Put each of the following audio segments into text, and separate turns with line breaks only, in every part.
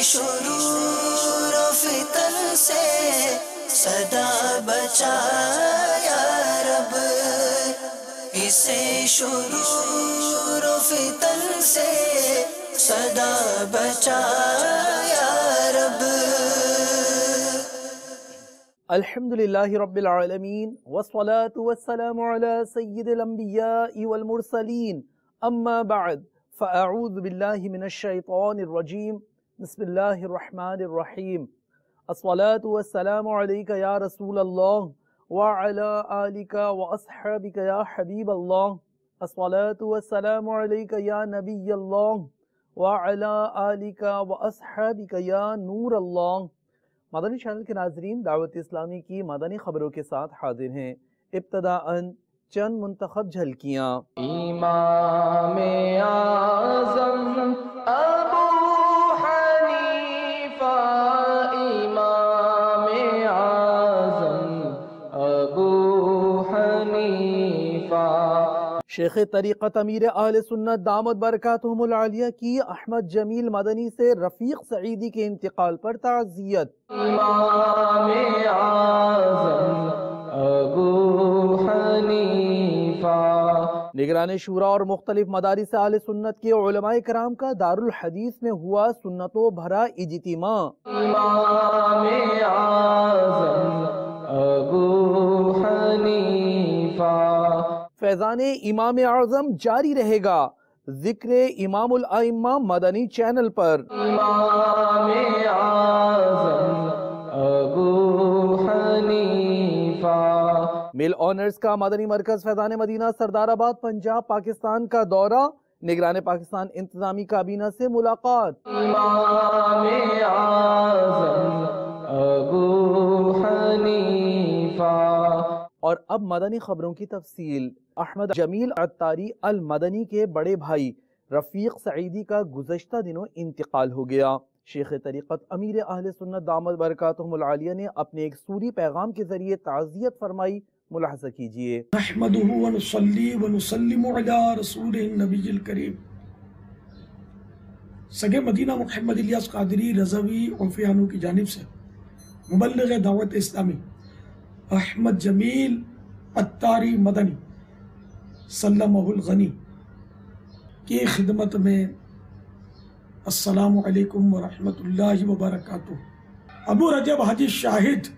شرور و فتن سے صدا بچا یا رب، اسے شرور و فتن سے صدا بچا یا رب۔
الحمدللہ رب العالمین والصلاة والسلام علی سید الانبیاء والمرسلین، اما بعد فاعوذ باللہ من الشیطان الرجیم، بسم اللہ الرحمن الرحیم۔ الصلاة والسلام علیک یا رسول اللہ وعلی آلک واصحابک یا حبیب اللہ۔ الصلاة والسلام علیک یا نبی اللہ وعلی آلک واصحابک یا نور اللہ۔ مدنی چینل کے ناظرین، دعوت اسلامی کی مدنی خبروں کے ساتھ حاضر ہیں۔ ابتداءً چند منتخب جھلکیاں۔
امام اعظم ابو حنیفہ، امام اعظم ابو حنیفہ۔
شیخ طریقت امیر اہل سنت دامت برکاتہم العالیہ کی احمد جمیل مدنی سے رفیق سعیدی کے انتقال پر تعزیت۔
امام اعظم ابو حنیفہ۔
نگران شورا اور مختلف مدارس اہل سنت کے علماء کرام کا دارالحدیث میں ہوا سنتوں بھرا اجتماع۔
امام اعظم ابو حنیفہ۔
فیضان امام اعظم جاری رہے گا، ذکر امام الائمہ مدنی چینل پر۔
امام اعظم ابو حنیفہ۔
مل آنرز کا مدنی مرکز فیضان مدینہ سردار آباد پنجاب پاکستان کا دورہ، نگران پاکستان انتظامی کابینہ سے ملاقات۔
امام اعظم ابو حنیفہ۔
اور اب مدنی خبروں کی تفصیل۔ احمد جمیل عطاری المدنی کے بڑے بھائی رفیق سعیدی کا گزشتہ دنوں انتقال ہو گیا۔ شیخ طریقت امیر اہل سنت دامت برکاتہم العالیہ نے اپنے ایک سوری پیغام کے ذریعے تعزیت فرمائی، ملاحظہ کیجئے۔
نحمدہ ونصلی ونسلم علی رسول النبی الکریم۔ سگے مدینہ محمد الیاس قادری رضوی عرفیانو کی جانب سے مبلغ دعوت اسلامی احمد جمیل عطاری مدنی سلمہ الغنی کی خدمت میں السلام علیکم ورحمۃ اللہ وبرکاتہ۔ ابو رجب حاجی شاہد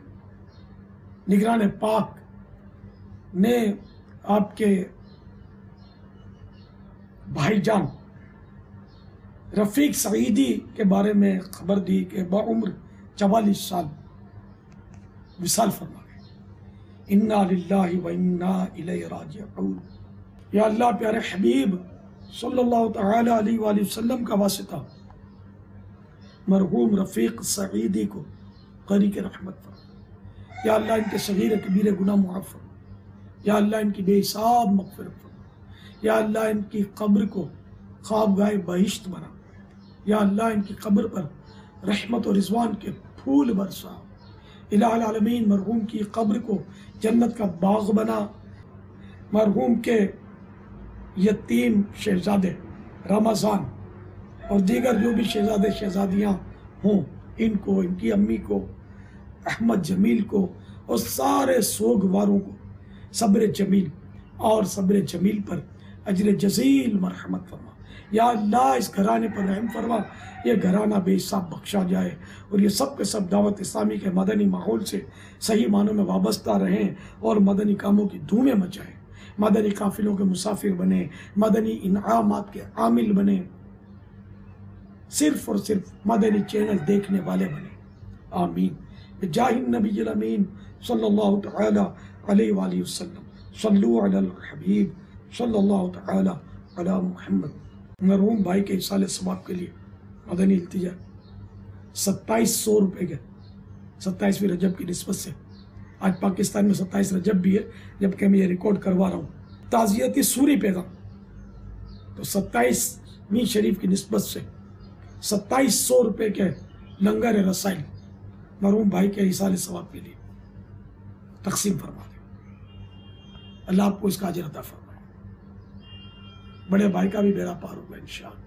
نگران پاک نے آپ کے بھائی جان رفیق سعیدی کے بارے میں خبر دی کہ بعمر 44 سال وصال فرما گئے۔ انا للہ و انا الیہ راجعون۔ یا اللہ پیارے حبیب صلی اللہ تعالی علیہ وآلہ وسلم کا واسطہ مرحوم رفیق سعیدی کو قری کے رحمت فرما۔ یا اللہ ان کے صغیر کبیر گناہ معاف فرما۔ یا اللہ ان کی بے حساب مغفرت فرما۔ یا اللہ ان کی قبر کو خوابگاہ بہشت بنا۔ یا اللہ ان کی قبر پر رحمت و رضوان کے پھول برسا۔ الہ العالمین مرحوم کی قبر کو جنت کا باغ بنا۔ مرحوم کے یتیم شہزادے رمضان اور دیگر جو بھی شہزادے شہزادیاں ہوں، ان کو، ان کی امی کو، احمد جمیل کو اور سارے سوگواروں کو صبر جمیل اور صبر جمیل پر اجر جزیل مرحمت فرما۔ یا اللہ اس گھرانے پر رحم فرما، یہ گھرانہ بے حساب بخشا جائے اور یہ سب کے سب دعوت اسلامی کے مدنی ماحول سے صحیح معنوں میں وابستہ رہیں اور مدنی کاموں کی دھومیں مچائیں، مدنی قافلوں کے مسافر بنے، مدنی انعامات کے عامل بنے، صرف اور صرف مدنی چینل دیکھنے والے بنے۔ آمین بجاہ النبی الامین صلی اللہ تعالی علیہ وآلہ وسلم۔ صلو علی الحبیب صلی اللہ تعالی علی محمد۔ مرحوم بھائی کے ایصال ثواب کے لیے مدنی التجا 2700 روپے کے 27ویں رجب کی نسبت سے، آج پاکستان میں 27 رجب بھی ہے جبکہ میں یہ ریکارڈ کروا رہا ہوں، تعزیتی سوری پیغام، تو 27ویں شریف کی نسبت سے 2700 روپے کے لنگر رسائل مرحوم بھائی کے ایصال ثواب کے لیے تقسیم فرما دیں۔ اللہ آپ کو اس کا اجر عطا فرمائے۔ بڑے بھائی کا بھی بیڑا پار ہوگا انشاءاللہ۔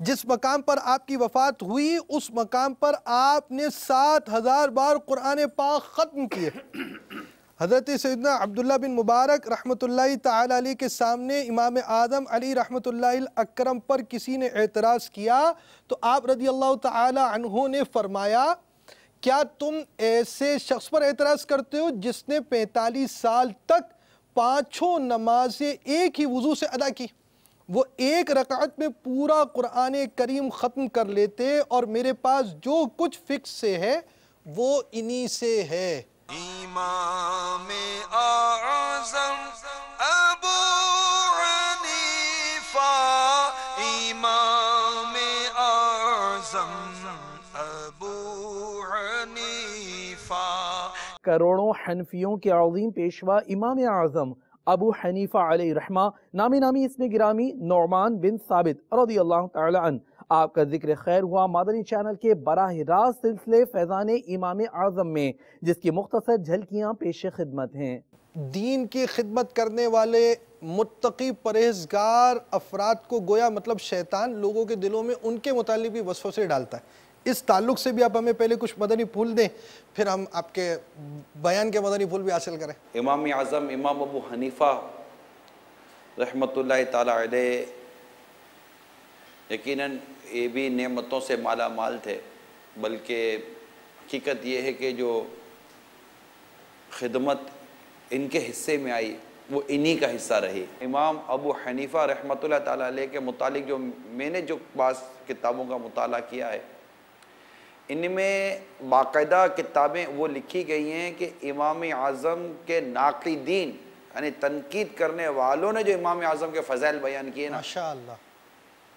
جس مقام پر آپ کی وفات ہوئی اس مقام پر آپ نے 7000 بار قرآن پاک ختم کیے۔ حضرت سیدنا عبداللہ بن مبارک رحمۃ اللہ تعالی علیہ کے سامنے امام اعظم علی رحمۃ اللہ الاکرم پر کسی نے اعتراض کیا تو آپ رضی اللہ تعالی عنہ نے فرمایا کیا تم ایسے شخص پر اعتراض کرتے ہو جس نے 45 سال تک 5 نمازیں ایک ہی وضو سے ادا کی؟ وہ ایک رکعت میں پورا قرآن کریم ختم کر لیتے اور میرے پاس جو کچھ فکس سے ہے وہ انہی سے ہے۔
امام اعظم ابو حنیفہ، امام اعظم ابو حنیفہ۔
کروڑوں حنفیوں کے عظیم پیشوا امام اعظم ابو حنیفہ علیہ رحمہ نامی اسم گرامی نعمان بن ثابت رضی اللہ تعالی عنہ، آپ کا ذکر خیر ہوا مدنی چینل کے براہ راست سلسلے فیضان امام اعظم میں، جس کی مختصر جھلکیاں پیش خدمت ہیں۔
دین کی خدمت کرنے والے متقی پرہیزگار افراد کو گویا مطلب شیطان لوگوں کے دلوں میں ان کے متعلق بھی وسوسے ڈالتا ہے۔ اس تعلق سے بھی آپ ہمیں پہلے کچھ مدنی پھول دیں، پھر ہم آپ کے بیان کے مدنی پھول بھی حاصل کریں۔
امام اعظم امام ابو حنیفہ رحمۃ اللہ تعالی علیہ یقیناً یہ بھی نعمتوں سے مالا مال تھے، بلکہ حقیقت یہ ہے کہ جو خدمت ان کے حصے میں آئی وہ انہی کا حصہ رہی۔ امام ابو حنیفہ رحمۃ اللہ تعالی علیہ کے متعلق جو میں نے جو بعض کتابوں کا مطالعہ کیا ہے، ان میں باقاعدہ کتابیں وہ لکھی گئی ہیں کہ امام اعظم کے ناقدین یعنی تنقید کرنے والوں نے جو امام اعظم کے فضائل بیان کیے نا،
ماشاءاللہ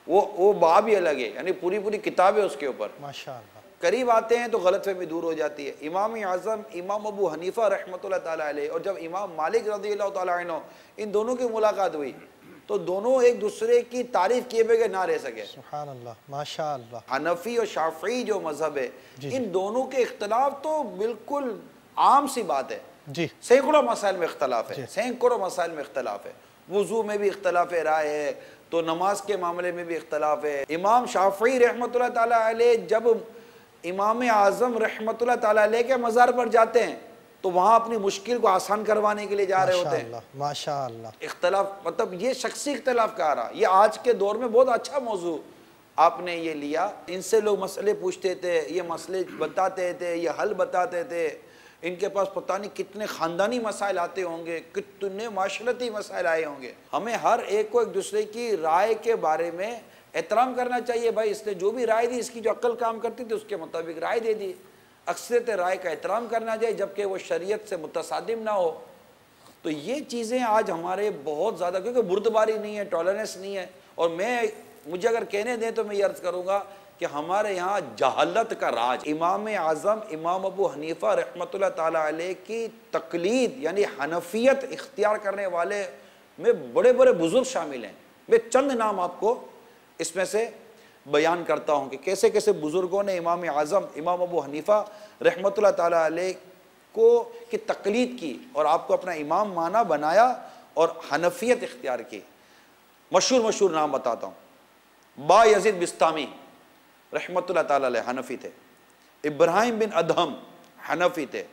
وہ باب ہی الگ ہے، یعنی پوری کتاب ہے اس کے اوپر۔
ماشاءاللہ
قریب آتے ہیں تو غلط فہمی دور ہو جاتی ہے۔ امام اعظم امام ابو حنیفہ رحمۃ اللہ تعالی علیہ اور جب امام مالک رضی اللہ تعالی عنہ ان دونوں کی ملاقات ہوئی تو دونوں ایک دوسرے کی تعریف کیے بغیر نہ رہ سکے۔
سبحان اللہ، ماشاءاللہ۔
حنفی اور شافعی جو مذہب ہے، ان دونوں کے اختلاف تو بالکل عام سی بات ہے۔
جی
سینکڑوں مسائل میں اختلاف ہے، سینکڑوں مسائل میں اختلاف ہے، وضو میں بھی اختلاف رائے ہے، تو نماز کے معاملے میں بھی اختلاف ہے۔ امام شافعی رحمۃ اللہ تعالی علیہ جب امام اعظم رحمۃ اللہ تعالی علیہ کے مزار پر جاتے ہیں تو وہاں اپنی مشکل کو آسان کروانے کے لیے جا رہے ہوتے ہیں۔
ماشاءاللہ۔
اختلاف مطلب یہ شخصی اختلاف کا رہا، یہ آج کے دور میں بہت اچھا موضوع آپ نے یہ لیا۔ ان سے لوگ مسئلے پوچھتے تھے، یہ مسئلے بتاتے تھے، یہ حل بتاتے تھے۔ ان کے پاس پتہ نہیں کتنے خاندانی مسائل آتے ہوں گے، کتنے معاشرتی مسائل آئے ہوں گے۔ ہمیں ہر ایک کو ایک دوسرے کی رائے کے بارے میں احترام کرنا چاہیے۔ بھائی اس نے جو بھی رائے دی، اس کی جو عقل کام کرتی تھی اس کے مطابق رائے دے دی۔ اکثریت رائے کا احترام کرنا چاہیے جبکہ وہ شریعت سے متصادم نہ ہو۔ تو یہ چیزیں آج ہمارے بہت زیادہ، کیونکہ بردباری نہیں ہے، ٹالرنس نہیں ہے، اور مجھے اگر کہنے دیں تو میں یہ عرض کروں گا کہ ہمارے یہاں جہالت کا راج۔ امام اعظم امام ابو حنیفہ رحمۃ اللہ تعالی علیہ کی تقلید یعنی حنفیت اختیار کرنے والے میں بڑے بڑے بزرگ شامل ہیں۔ میں چند نام آپ کو اس میں سے بیان کرتا ہوں کہ کیسے کیسے بزرگوں نے امام اعظم امام ابو حنیفہ رحمۃ اللہ تعالی علیہ کی تقلید کی اور آپ کو اپنا امام مانا بنایا اور حنفیت اختیار کی۔ مشہور نام بتاتا ہوں۔ با یزید بستامی رحمۃ اللہ تعالی علیہ حنفی تھے، ابراہیم بن ادہم حنفی تھے،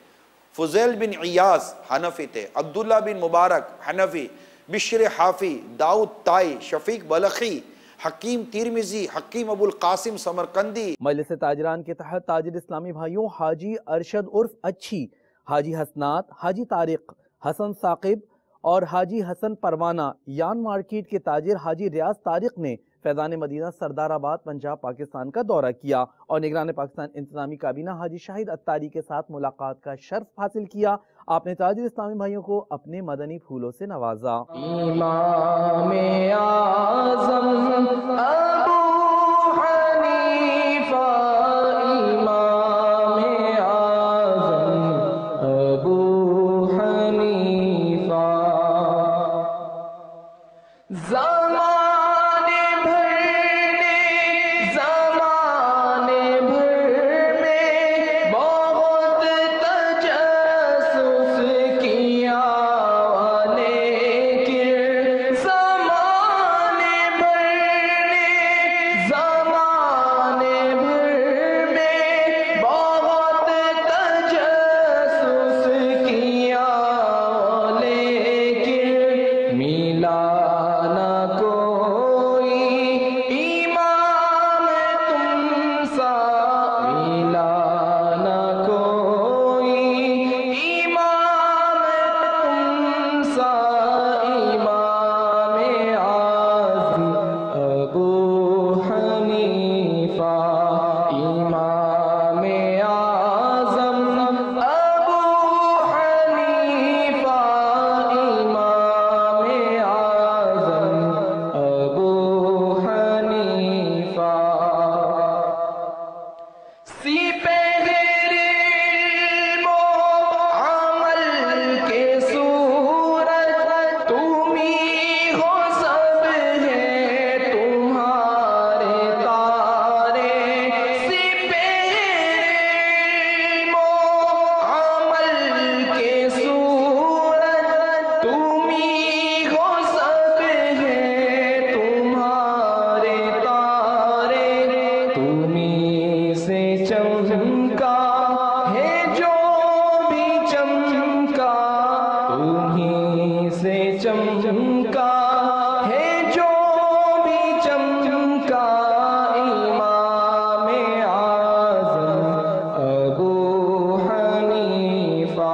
فضیل بن عیاض حنفی تھے، عبداللہ بن مبارک حنفی، بشر حافی، داؤد تائی، شفیق بلخی، حکیم ترمذی، حکیم ابو القاسم سمرقندی۔
مجلس تاجران کے تحت تاجر اسلامی بھائیوں حاجی ارشد عرف اچھی، حاجی حسنات، حاجی طارق، حسن ثاقب اور حاجی حسن پروانہ یان مارکیٹ کے تاجر حاجی ریاض طارق نے فیضان مدینہ سردار آباد پنجاب پاکستان کا دورہ کیا اور نگران پاکستان انتظامی کابینہ حاجی شاہد اتاری کے ساتھ ملاقات کا شرف حاصل کیا۔ آپ نے تاجر اسلامی بھائیوں کو اپنے مدنی پھولوں سے نوازا۔
امام اعظم ابو حنیفہ، امام اعظم ابو حنیفہ، زمانے بھر میں بہت تجسس کیا، لیکن زمانے بھر تمہیں ہو سب ہے تمہارے تارے، تمہیں سے چمکا ہے جو بھی چمکا، تمہیں سے چمکا ہے جو بھی چمکا، امام اعظم ابو حنیفہ۔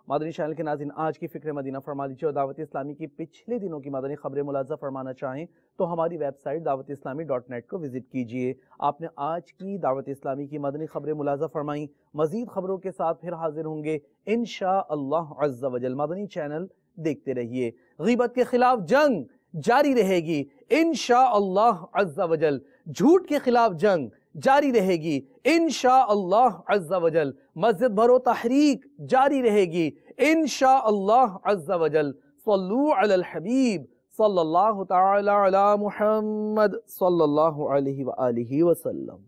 مدنی چینل کے ناظرین، آج کی فکر مدینہ فرما دیجیے، اور دعوت اسلامی کی پچھلے دنوں کی مدنی خبریں ملاحظہ فرمانا چاہیں تو ہماری ویب سائٹ dawatIslami.net کو وزٹ کیجئے۔ آپ نے آج کی دعوت اسلامی کی مدنی خبریں ملاحظہ فرمائیں، مزید خبروں کے ساتھ پھر حاضر ہوں گے انشاءاللہ عز و جل۔ مدنی چینل دیکھتے رہیے۔ غیبت کے خلاف جنگ جاری رہے گی انشاءاللہ عز و جل، جھوٹ کے خلاف جنگ جاری رہے گی انشاءاللہ عز و جل، مسجد بھرو تحریک جاری رہے گی انشاءاللہ عز و جل۔ صلو علی الحبیب صلی اللہ تعالی علی محمد صلی اللہ علیہ وآلہ وسلم۔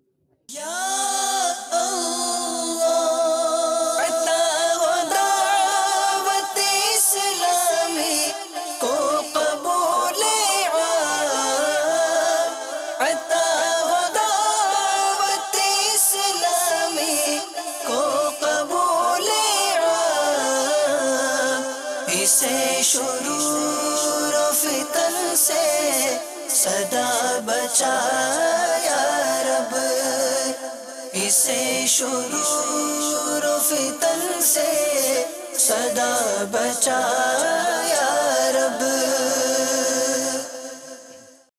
شرور و فتن سے صدا بچا یا رب، اسے شرور و فتن سے صدا بچا